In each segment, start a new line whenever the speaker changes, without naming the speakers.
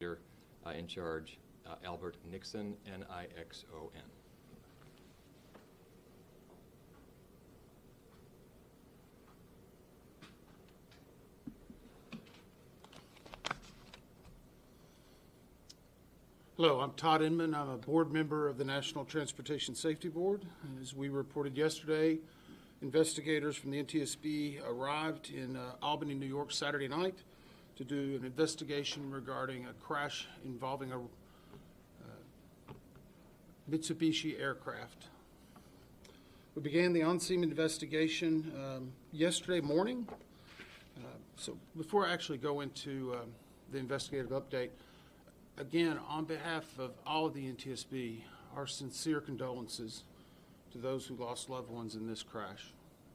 In charge, Albert Nixon, Nixon.
Hello, I'm Todd Inman. I'm a board member of the National Transportation Safety Board. As we reported yesterday, investigators from the NTSB arrived in Albany, New York, Saturday night to do an investigation regarding a crash involving a Mitsubishi aircraft. We began the on-scene investigation yesterday morning. So before I actually go into the investigative update, again, on behalf of all of the NTSB, our sincere condolences to those who lost loved ones in this crash.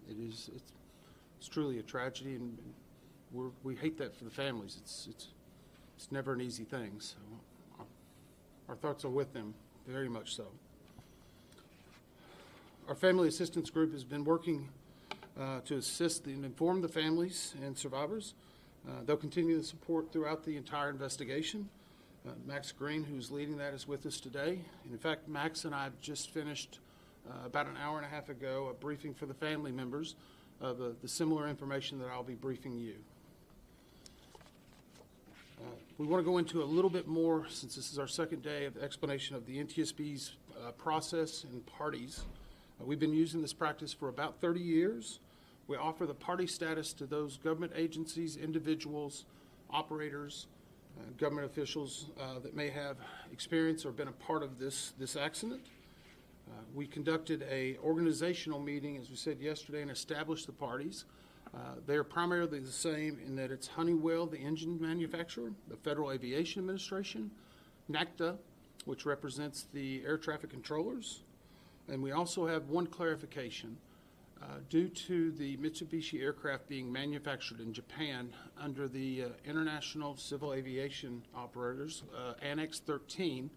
It's truly a tragedy, and we hate that for the families. It's never an easy thing. So our thoughts are with them, very much so. Our family assistance group has been working to assist and inform the families and survivors. They'll continue the support throughout the entire investigation. Max Green, who's leading that, is with us today. And in fact, Max and I have just finished about an hour and a half ago a briefing for the family members of the similar information that I'll be briefing you. We want to go into a little bit more, since this is our second day of the explanation of the NTSB's process and parties. We've been using this practice for about 30 years. We offer the party status to those government agencies, individuals, operators, government officials that may have experienced or been a part of this accident. We conducted a organizational meeting, as we said yesterday, and established the parties. They are primarily the same in that it's Honeywell, the engine manufacturer, the Federal Aviation Administration, NACTA, which represents the air traffic controllers, and we also have one clarification. Due to the Mitsubishi aircraft being manufactured in Japan under the International Civil Aviation Operators, Annex 13,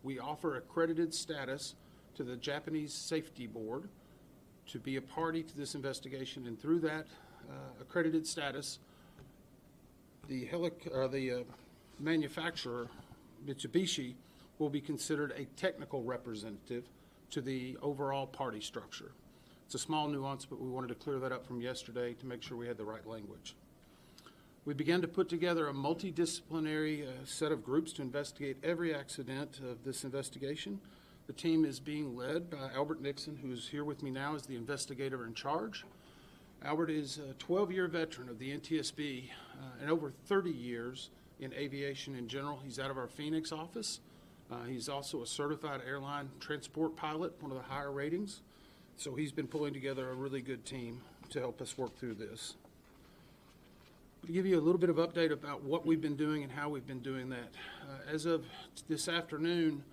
we offer accredited status to the Japanese Safety Board to be a party to this investigation, and through that accredited status, the manufacturer, Mitsubishi, will be considered a technical representative to the overall party structure. It's a small nuance, but we wanted to clear that up from yesterday to make sure we had the right language. We began to put together a multidisciplinary set of groups to investigate every accident of this investigation. The team is being led by Albert Nixon, who is here with me now as the investigator in charge. Albert is a 12-year veteran of the NTSB and over 30 years in aviation in general. He's out of our Phoenix office. He's also a certified airline transport pilot, one of the higher ratings. So he's been pulling together a really good team to help us work through this. To give you a little bit of update about what we've been doing and how we've been doing that. As of this afternoon,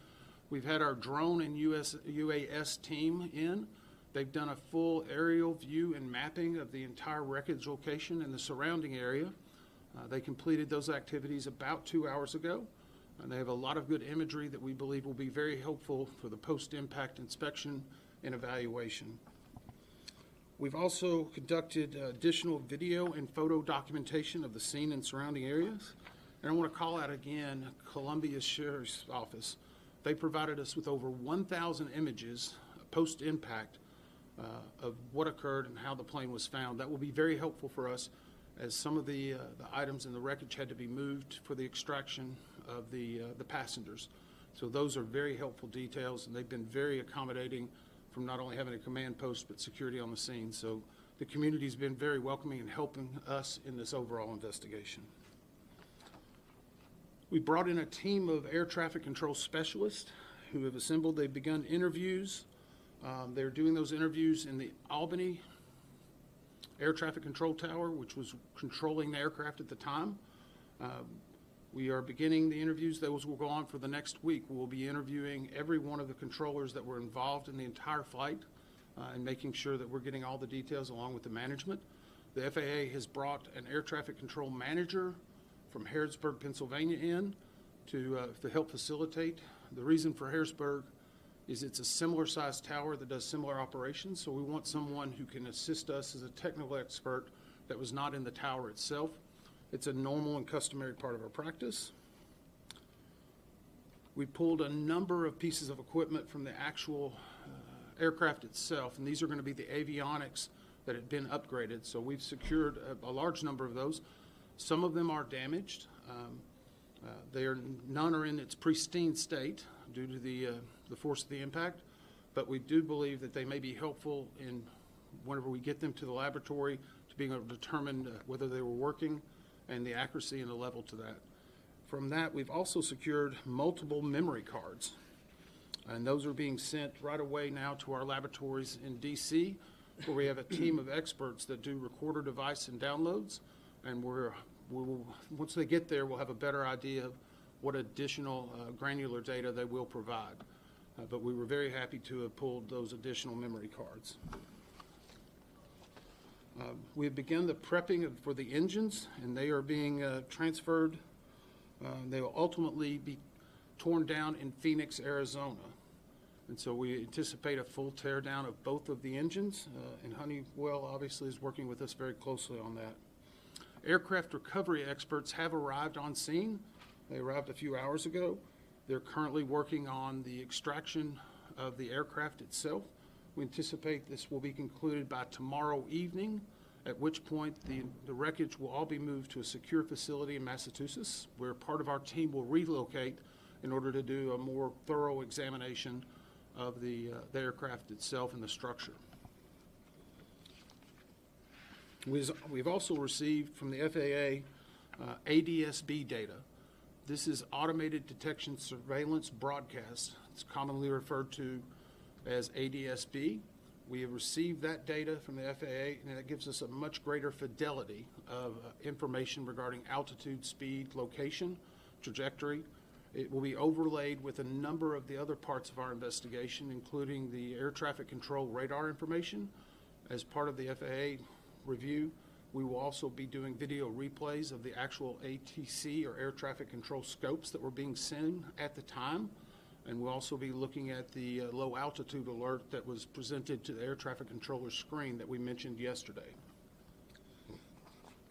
we've had our drone and UAS team in. They've done a full aerial view and mapping of the entire wreckage location and the surrounding area. They completed those activities about 2 hours ago. And they have a lot of good imagery that we believe will be very helpful for the post-impact inspection and evaluation. We've also conducted additional video and photo documentation of the scene and surrounding areas. And I want to call out again Columbia Sheriff's Office. They provided us with over 1,000 images post-impact of what occurred and how the plane was found. That will be very helpful for us, as some of the items in the wreckage had to be moved for the extraction of the passengers. So those are very helpful details, and they've been very accommodating from not only having a command post, but security on the scene. So the community's been very welcoming and helping us in this overall investigation. We brought in a team of air traffic control specialists who have assembled. They've begun interviews. They're doing those interviews in the Albany Air Traffic Control Tower, which was controlling the aircraft at the time. We are beginning the interviews. Those will go on for the next week. We'll be interviewing every one of the controllers that were involved in the entire flight and making sure that we're getting all the details along with the management. The FAA has brought an air traffic control manager from Harrisburg, Pennsylvania in to help facilitate. The reason for Harrisburg is it's a similar sized tower that does similar operations, so we want someone who can assist us as a technical expert that was not in the tower itself. It's a normal and customary part of our practice. We pulled a number of pieces of equipment from the actual aircraft itself, and these are going to be the avionics that had been upgraded. So we've secured a large number of those. Some of them are damaged. None are in its pristine state due to the force of the impact, but we do believe that they may be helpful in whenever we get them to the laboratory to being able to determine whether they were working and the accuracy and the level to that. From that, we've also secured multiple memory cards, and those are being sent right away now to our laboratories in D.C., where we have a team of experts that do recorder device and downloads, and once they get there, we'll have a better idea of what additional granular data they will provide. But we were very happy to have pulled those additional memory cards. We have begun the prepping for the engines, and they are being transferred. They will ultimately be torn down in Phoenix, Arizona. And so we anticipate a full teardown of both of the engines, and Honeywell obviously is working with us very closely on that. Aircraft recovery experts have arrived on scene. They arrived a few hours ago. They're currently working on the extraction of the aircraft itself. We anticipate this will be concluded by tomorrow evening, at which point the wreckage will all be moved to a secure facility in Massachusetts, where part of our team will relocate in order to do a more thorough examination of the aircraft itself and the structure. We've also received from the FAA ADSB data. This is Automated Detection Surveillance Broadcast. It's commonly referred to as ADSB. We have received that data from the FAA, and that gives us a much greater fidelity of information regarding altitude, speed, location, trajectory. It will be overlaid with a number of the other parts of our investigation, including the air traffic control radar information. As part of the FAA review, we will also be doing video replays of the actual ATC, or air traffic control scopes, that were being seen at the time. And we'll also be looking at the low altitude alert that was presented to the air traffic controller screen that we mentioned yesterday.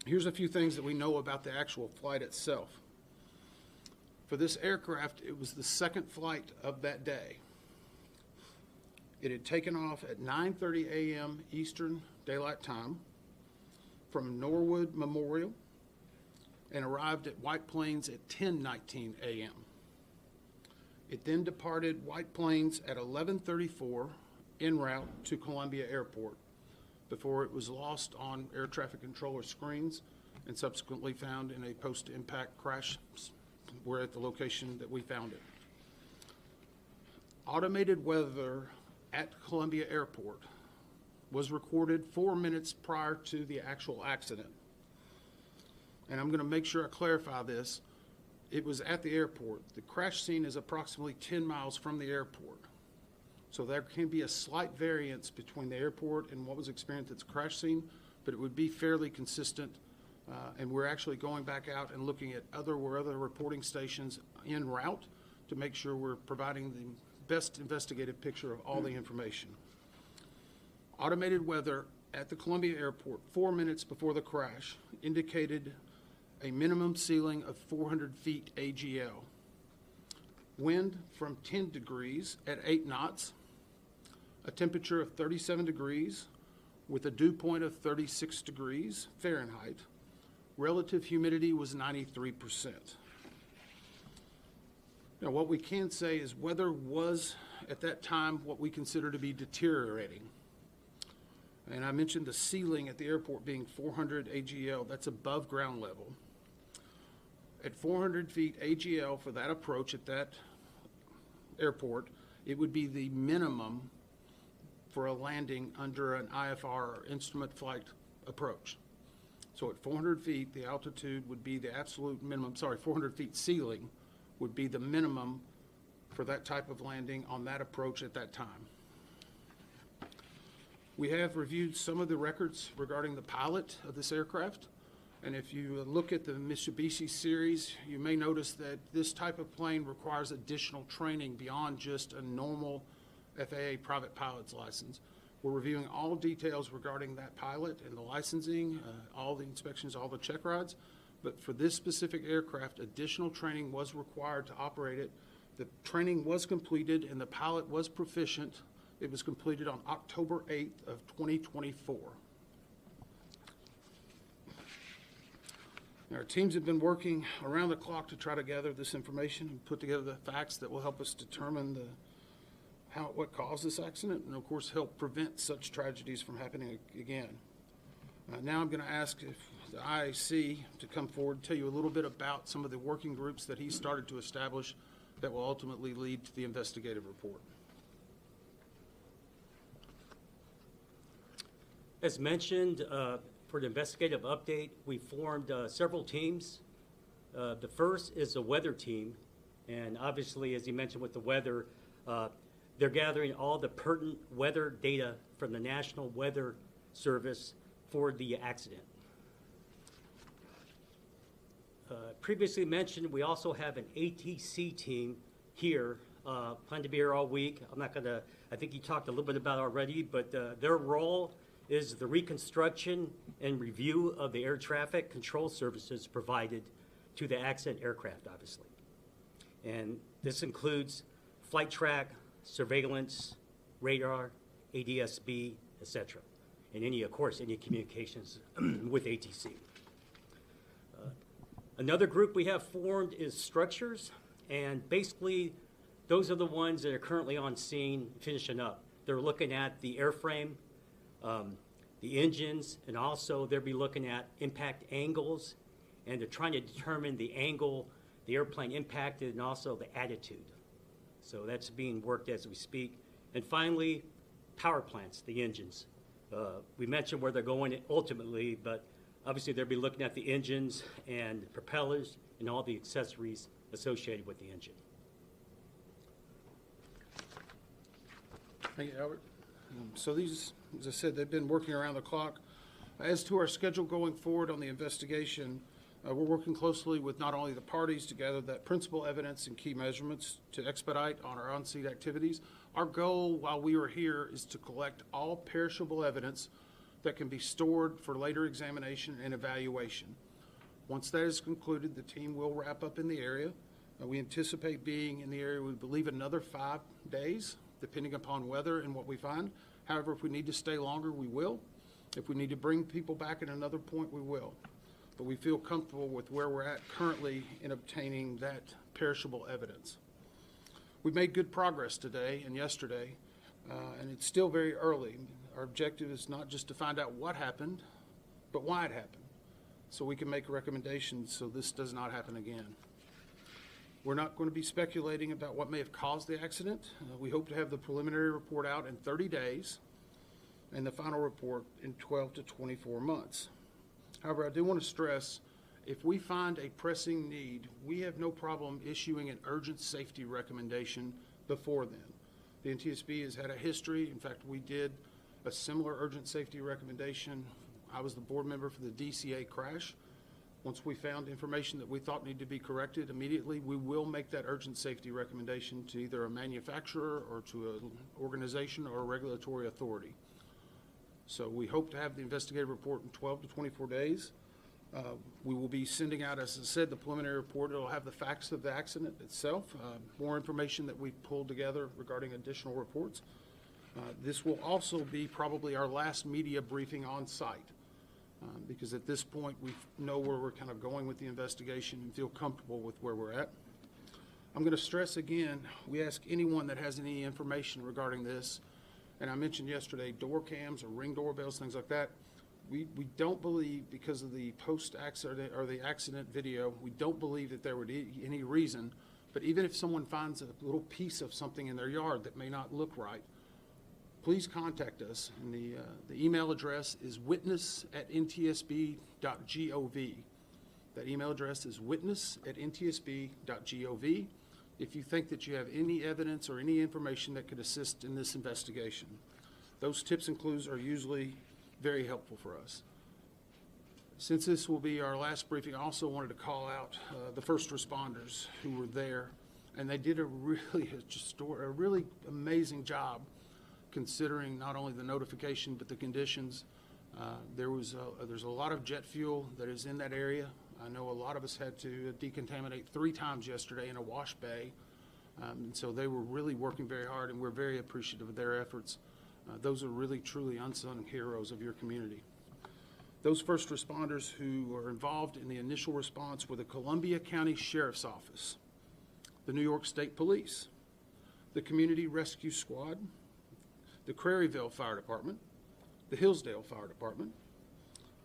Here's a few things that we know about the actual flight itself. For this aircraft, it was the second flight of that day. It had taken off at 9:30 a.m. Eastern Daylight Time from Norwood Memorial and arrived at White Plains at 10:19 a.m. It then departed White Plains at 11:34 en route to Columbia Airport before it was lost on air traffic controller screens and subsequently found in a post-impact crash. We're at the location that we found it. Automated weather at Columbia Airport was recorded 4 minutes prior to the actual accident. And I'm going to make sure I clarify this. It was at the airport. The crash scene is approximately 10 miles from the airport. So there can be a slight variance between the airport and what was experienced at the crash scene, but it would be fairly consistent. And we're actually going back out and looking at other reporting stations en route to make sure we're providing the best investigative picture of all the information. Automated weather at the Columbia Airport 4 minutes before the crash indicated a minimum ceiling of 400 feet AGL. Wind from 10 degrees at 8 knots, a temperature of 37 degrees with a dew point of 36 degrees Fahrenheit. Relative humidity was 93%. Now, what we can say is weather was, at that time, what we consider to be deteriorating. And I mentioned the ceiling at the airport being 400 AGL. That's above ground level. At 400 feet AGL for that approach at that airport, it would be the minimum for a landing under an IFR, or instrument flight approach. So at 400 feet, the altitude would be the absolute minimum. 400 feet ceiling would be the minimum for that type of landing on that approach at that time. We have reviewed some of the records regarding the pilot of this aircraft. And if you look at the Mitsubishi series, you may notice that this type of plane requires additional training beyond just a normal FAA private pilot's license. We're reviewing all details regarding that pilot and the licensing, all the inspections, all the check rides. But for this specific aircraft, additional training was required to operate it. The training was completed and the pilot was proficient. It was completed on October 8th of 2024. Our teams have been working around the clock to try to gather this information and put together the facts that will help us determine what caused this accident and, of course, help prevent such tragedies from happening again. Now I'm going to ask the IAC to come forward and tell you a little bit about some of the working groups that he started to establish that will ultimately lead to the investigative report.
As mentioned, for the investigative update, we formed several teams. The first is a weather team, and obviously, as you mentioned with the weather, they're gathering all the pertinent weather data from the National Weather Service for the accident. Previously mentioned, we also have an ATC team here, plan to be here all week. I think you talked a little bit about it already, but their role is the reconstruction and review of the air traffic control services provided to the accident aircraft, obviously. And this includes flight track, surveillance, radar, ADSB, etc. And any, of course, any communications with ATC. Another group we have formed is structures, and basically those are the ones that are currently on scene finishing up. They're looking at the airframe, the engines, and also they'll be looking at impact angles, and they're trying to determine the angle the airplane impacted and also the attitude. So that's being worked as we speak. And finally, power plants, the engines. We mentioned where they're going ultimately, but obviously they'll be looking at the engines and propellers and all the accessories associated with the engine.
Thank you, Albert. So these, as I said, they've been working around the clock. As to our schedule going forward on the investigation, we're working closely with not only the parties to gather that principal evidence and key measurements to expedite on our on-scene activities. Our goal while we are here is to collect all perishable evidence that can be stored for later examination and evaluation. Once that is concluded, the team will wrap up in the area. We anticipate being in the area, we believe, another 5 days, depending upon weather and what we find. However, if we need to stay longer, we will. If we need to bring people back at another point, we will. But we feel comfortable with where we're at currently in obtaining that perishable evidence. We've made good progress today and yesterday, and it's still very early. Our objective is not just to find out what happened, but why it happened, so we can make recommendations so this does not happen again. We're not going to be speculating about what may have caused the accident. We hope to have the preliminary report out in 30 days and the final report in 12 to 24 months. However, I do want to stress, if we find a pressing need, we have no problem issuing an urgent safety recommendation before then. The NTSB has had a history. In fact, we did a similar urgent safety recommendation. I was the board member for the DCA crash. Once we found information that we thought needed to be corrected immediately, we will make that urgent safety recommendation to either a manufacturer or to an organization or a regulatory authority. So we hope to have the investigative report in 12 to 24 days. We will be sending out, as I said, the preliminary report. It will have the facts of the accident itself, more information that we've pulled together regarding additional reports. This will also be probably our last media briefing on site. Because at this point we know where we're kind of going with the investigation and feel comfortable with where we're at. I'm going to stress again, we ask anyone that has any information regarding this, and I mentioned yesterday door cams or ring doorbells, things like that. We don't believe, because of the post-accident or the accident video, we don't believe that there would be any reason, but even if someone finds a little piece of something in their yard that may not look right, please contact us. And the email address is witness@ntsb.gov. That email address is witness@ntsb.gov if you think that you have any evidence or any information that could assist in this investigation. Those tips and clues are usually very helpful for us. Since this will be our last briefing, I also wanted to call out the first responders who were there, and they did a really amazing job considering not only the notification but the conditions. There's a lot of jet fuel that is in that area. I know a lot of us had to decontaminate 3 times yesterday in a wash bay. And so they were really working very hard, and we're very appreciative of their efforts. Those are really, truly unsung heroes of your community. Those first responders who were involved in the initial response were the Columbia County Sheriff's Office, the New York State Police, the Community Rescue Squad, the Craryville Fire Department, the Hillsdale Fire Department,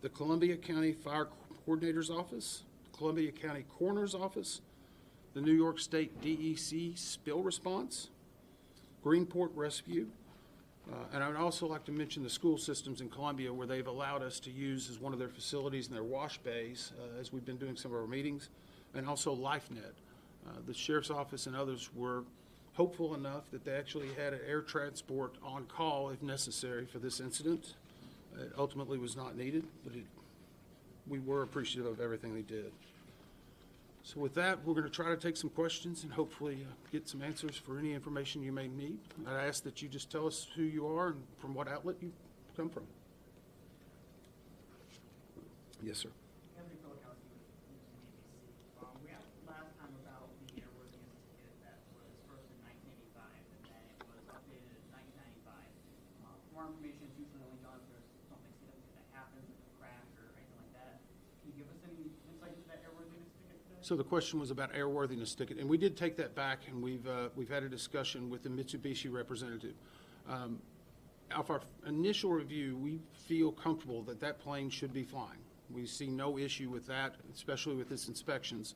the Columbia County Fire Coordinator's Office, the Columbia County Coroner's Office, the New York State DEC Spill Response, Greenport Rescue, and I would also like to mention the school systems in Columbia, where they've allowed us to use as one of their facilities in their wash bays as we've been doing some of our meetings, and also LifeNet. The Sheriff's Office and others were hopeful enough that they actually had an air transport on call if necessary for this incident. It ultimately was not needed, but we were appreciative of everything they did. So with that, we're going to try to take some questions and hopefully get some answers for any information you may need. I ask that you just tell us who you are and from what outlet you come from. Yes, sir.
We asked last time about the airworthiness ticket that was first in 1985 and then it was updated in 1995. More information is usually only done if there's something significant that happens, like a crash or anything like that. Can you give us any insight into that airworthiness ticket today?
So the question was about airworthiness ticket, and we did take that back, and we've had a discussion with the Mitsubishi representative. Of our initial review, we feel comfortable that that plane should be flying. We see no issue with that, especially with its inspections.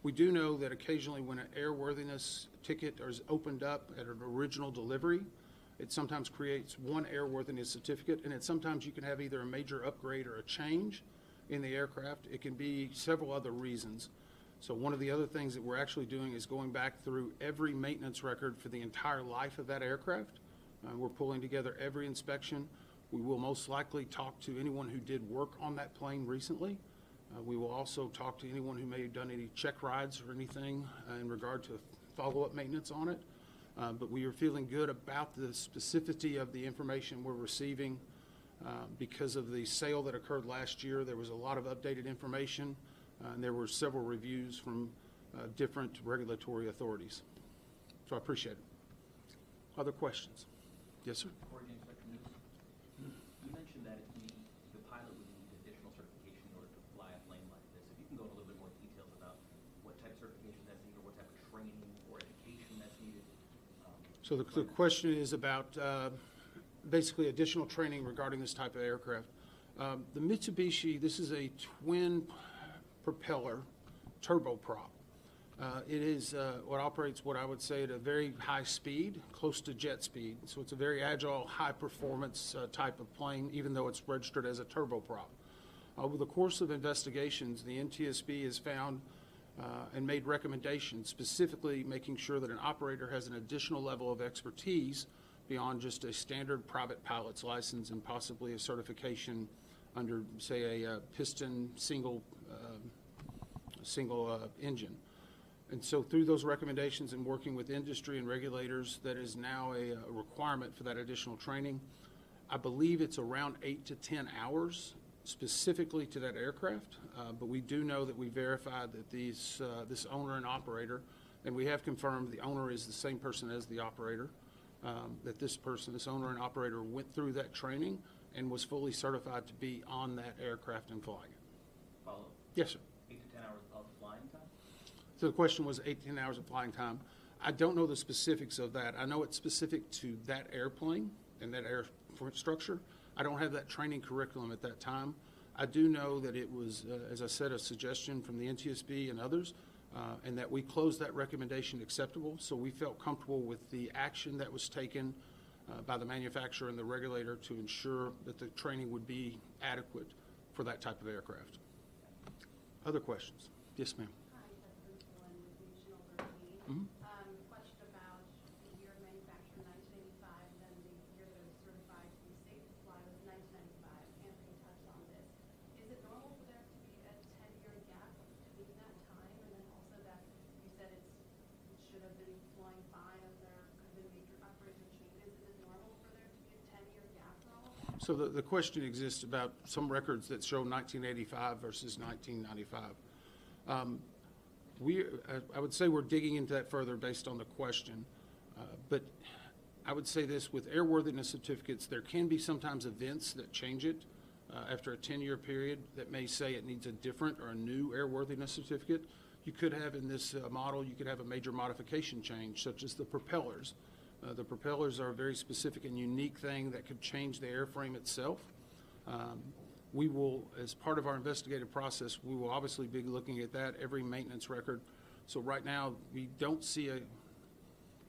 We do know that occasionally when an airworthiness ticket is opened up at an original delivery, it sometimes creates one airworthiness certificate, and sometimes you can have either a major upgrade or a change in the aircraft. It can be several other reasons. So one of the other things that we're actually doing is going back through every maintenance record for the entire life of that aircraft. We're pulling together every inspection. We will most likely talk to anyone who did work on that plane recently. We will also talk to anyone who may have done any check rides or anything in regard to follow-up maintenance on it. But we are feeling good about the specificity of the information we're receiving. Because of the sale that occurred last year, there was a lot of updated information, and there were several reviews from different regulatory authorities. So I appreciate it. Other questions? Yes, sir.
You mentioned that the pilot would need additional certification in order to fly a plane like this. If you can go into a little bit more details about what type of certification that's needed, or what type of training or education that's needed.
So the question is about basically additional training regarding this type of aircraft. The Mitsubishi, this is a twin propeller turboprop. It is what operates what I would say at a very high speed, close to jet speed. So it's a very agile, high performance type of plane, even though it's registered as a turboprop. Over the course of investigations, the NTSB has found and made recommendations, specifically making sure that an operator has an additional level of expertise beyond just a standard private pilot's license and possibly a certification under, say, a piston single engine. And so through those recommendations and working with industry and regulators, that is now a requirement for that additional training. I believe it's around 8 to 10 hours specifically to that aircraft, but we do know that we verified that this owner and operator, and we have confirmed the owner is the same person as the operator, that this owner and operator went through that training and was fully certified to be on that aircraft and flying it.
Follow?
Yes, sir.
8 to 10 hours of flying time?
So the question was 8 to 10 hours of flying time. I don't know the specifics of that. I know it's specific to that airplane and that air structure. I don't have that training curriculum at that time. I do know that it was, as I said, a suggestion from the NTSB and others, and that we closed that recommendation acceptable. So we felt comfortable with the action that was taken by the manufacturer and the regulator to ensure that the training would be adequate for that type of aircraft. Other questions? Yes, ma'am. Mm-hmm.
Question about the year of manufacture, 1985, and then the year that it was certified to be safe to fly was 1995. Anthony touched on this. Is it normal for there to be a 10-year gap between that time, and then also that you said it should have been flying fine and there could have been major upgrades or changes? Is it normal for there to be a 10-year gap at all?
So the question exists about some records that show 1985 versus 1995. I would say we're digging into that further based on the question. But I would say this, with airworthiness certificates, there can be sometimes events that change it after a 10-year period that may say it needs a different or a new airworthiness certificate. You could have in this model, you could have a major modification change, such as the propellers. The propellers are a very specific and unique thing that could change the airframe itself. We will, as part of our investigative process, we will obviously be looking at that, every maintenance record. So right now, we don't see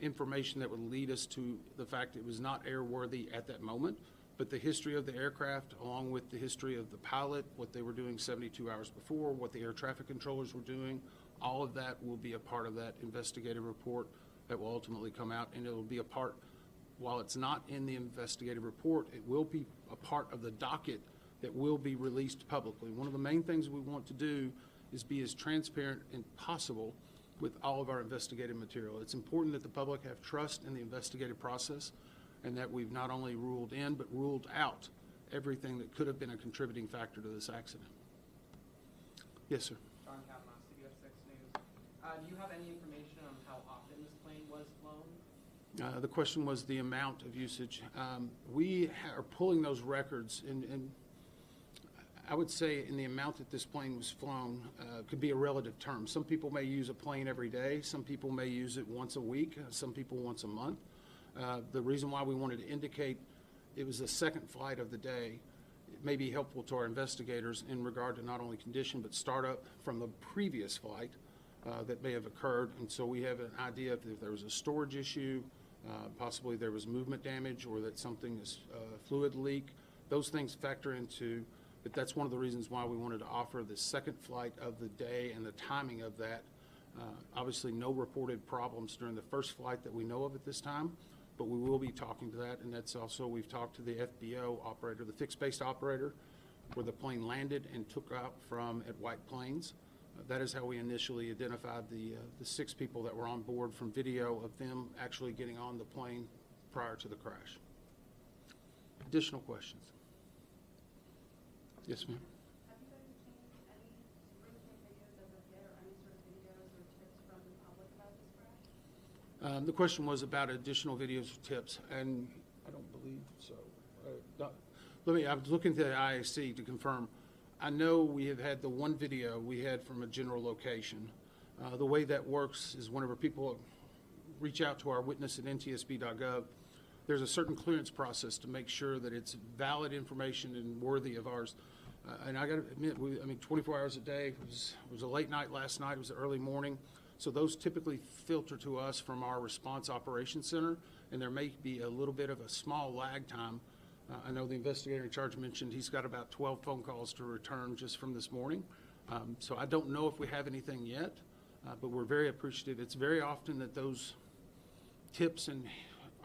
information that would lead us to the fact it was not airworthy at that moment. But the history of the aircraft, along with the history of the pilot, what they were doing 72 hours before, what the air traffic controllers were doing, all of that will be a part of that investigative report that will ultimately come out, and it will be a part, while it's not in the investigative report, it will be a part of the docket that will be released publicly. One of the main things we want to do is be as transparent as possible with all of our investigative material. It's important that the public have trust in the investigative process, and that we've not only ruled in, but ruled out everything that could have been a contributing factor to this accident. Yes, sir.
John Kavanaugh, CBS 6 News. Do you have any information on how often this plane was flown?
The question was the amount of usage. We are pulling those records, and I would say in the amount that this plane was flown could be a relative term. Some people may use a plane every day. Some people may use it once a week. Some people once a month. The reason why we wanted to indicate it was the second flight of the day, it may be helpful to our investigators in regard to not only condition but startup from the previous flight that may have occurred. And so we have an idea if there was a storage issue, possibly there was movement damage, or that something is fluid leak. Those things factor into, but that's one of the reasons why we wanted to offer the second flight of the day and the timing of that. Obviously, no reported problems during the first flight that we know of at this time, but we will be talking to that, and that's also, we've talked to the FBO operator, the fixed-base operator, where the plane landed and took out from at White Plains. That is how we initially identified the 6 people that were on board from video of them actually getting on the plane prior to the crash. Additional questions? Yes, ma'am.
Have you guys seen any screen videos as of yet, or any sort of videos or tips from the public about this crash?
The question was about additional videos or tips, and I don't believe so. I was looking at the IAC to confirm. I know we have had the one video we had from a general location. The way that works is whenever people reach out to our witness at ntsb.gov, there's a certain clearance process to make sure that it's valid information and worthy of ours. And I got to admit, 24 hours a day. It was a late night last night. It was the early morning. So those typically filter to us from our response operations center, and there may be a little bit of a small lag time. I know the investigator in charge mentioned he's got about 12 phone calls to return just from this morning. So I don't know if we have anything yet, but we're very appreciative. It's very often that those tips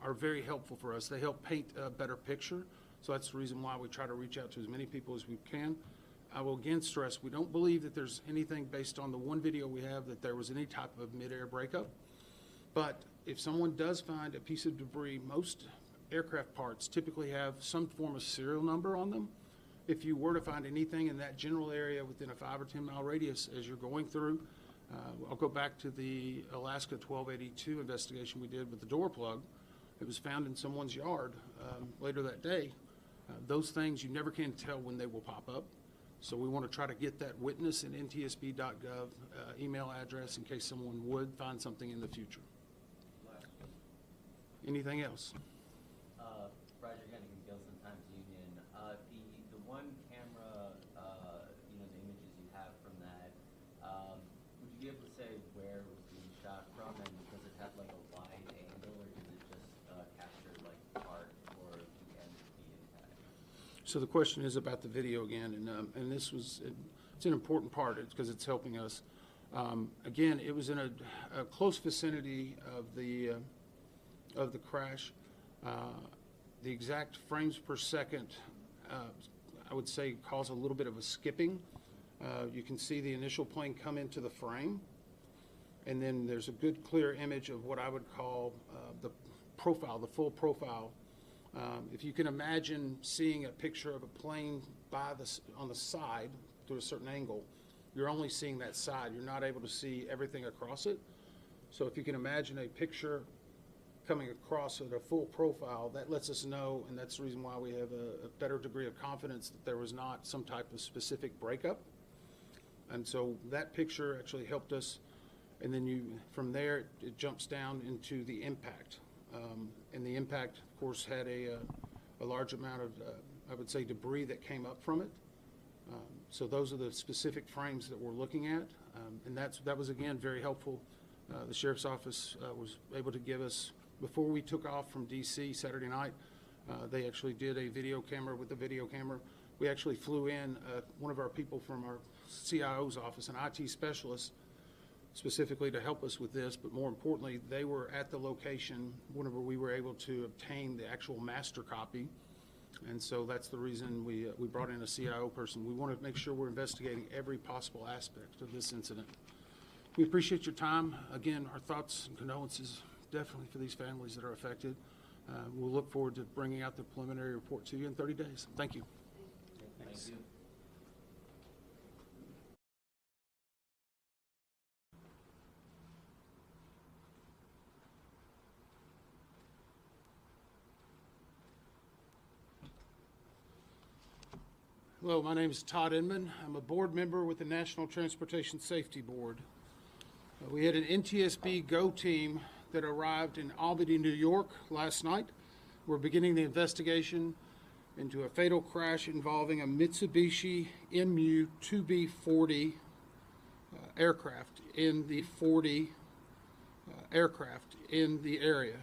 are very helpful for us. They help paint a better picture. So that's the reason why we try to reach out to as many people as we can. I will again stress, we don't believe that there's anything based on the one video we have that there was any type of mid-air breakup. But if someone does find a piece of debris, most aircraft parts typically have some form of serial number on them. If you were to find anything in that general area within a 5 or 10 mile radius as you're going through, I'll go back to the Alaska 1282 investigation we did with the door plug. It was found in someone's yard later that day. Those things, you never can tell when they will pop up. So we want to try to get that witness in ntsb.gov email address in case someone would find something in the future. Anything else?
Roger Hennigan, Gilson Times Union. The one camera, the images you have from that, would you be able to say where it was being shot from, and does it have like a wide angle, or does it just capture like part or the end of the impact?
So the question is about the video again, and this was, it's an important part because it's helping us. Again, it was in a close vicinity of the crash. The exact frames per second, I would say, cause a little bit of a skipping. You can see the initial plane come into the frame, and then there's a good clear image of what I would call the profile, the full profile. If you can imagine seeing a picture of a plane on the side through a certain angle, you're only seeing that side. You're not able to see everything across it. So if you can imagine a picture coming across at a full profile, that lets us know, and that's the reason why we have a better degree of confidence that there was not some type of specific breakup. And so that picture actually helped us. And then from there, it jumps down into the impact. And the impact, of course, had a large amount of, I would say, debris that came up from it. So those are the specific frames that we're looking at. And that was, again, very helpful. The Sheriff's Office was able to give us, before we took off from D.C. Saturday night, they actually did a video camera with the video camera. We actually flew in one of our people from our CIO's office, an IT specialist, specifically to help us with this, but more importantly, they were at the location whenever we were able to obtain the actual master copy. And so that's the reason we brought in a CIO person. We want to make sure we're investigating every possible aspect of this incident. We appreciate your time. Again, our thoughts and condolences definitely for these families that are affected. We'll look forward to bringing out the preliminary report to you in 30 days. Thank you.
Thank you.
Hello, my name is Todd Inman. I'm a board member with the National Transportation Safety Board. We had an NTSB GO team that arrived in Albany, New York last night. We're beginning the investigation into a fatal crash involving a Mitsubishi Mu2B aircraft in the area.